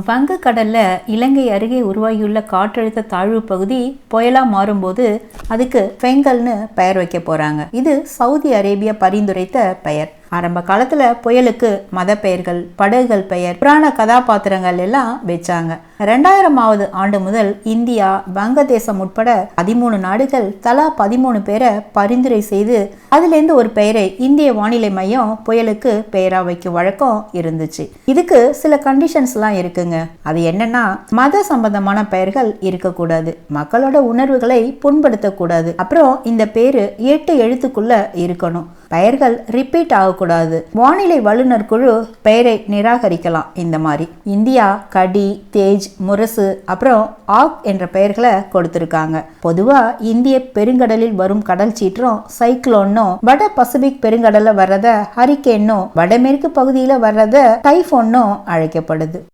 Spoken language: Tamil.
வங்கக்கடல்ல இலங்கை அருகே உருவாகியுள்ள காற்றழுத்த தாழ்வு பகுதி புயலா மாறும்போது அதுக்கு பெங்கல்னு பெயர் வைக்க போறாங்க. இது சவுதி அரேபியா பரிந்துரைத்த பெயர். ஆரம்ப காலத்துல புயலுக்கு மத பெயர்கள், படகுகள் பெயர், புராண கதாபாத்திரங்கள் எல்லாம் வச்சாங்க. 2000ஆவது ஆண்டு முதல் இந்தியா, வங்கதேசம் உட்பட 13 நாடுகள் தலா 13 பேரை பரிந்துரை செய்து அதுலேருந்து ஒரு பெயரை இந்திய வானிலை மையம் புயலுக்கு பெயரா வைக்கும் வழக்கம் இருந்துச்சு. இதுக்கு சில கண்டிஷன்ஸ்லாம் இருக்குங்க. அது என்னன்னா, மத சம்பந்தமான பெயர்கள் இருக்கக்கூடாது, மக்களோட உணர்வுகளை புண்படுத்தக்கூடாது, அப்புறம் இந்த பேரு 8 எழுத்துக்குள்ள இருக்கணும், பெயர்கள் ரிப்பீட் ஆகக்கூடாது, வானிலை வல்லுநர் குழு பெயரை நிராகரிக்கலாம். இந்த மாதிரி இந்தியா கடி, தேஜ், முரசு, அப்புறம் ஆக் என்ற பெயர்களை கொடுத்திருக்காங்க. பொதுவா இந்திய பெருங்கடலில் வரும் கடல் சீற்றம் சைக்ளோன்னும், வட பசிபிக் பெருங்கடல்ல வர்றத ஹரிக்கேன்னும், வடமேற்கு பகுதியில வர்றத டைஃபோன்னும் அழைக்கப்படுது.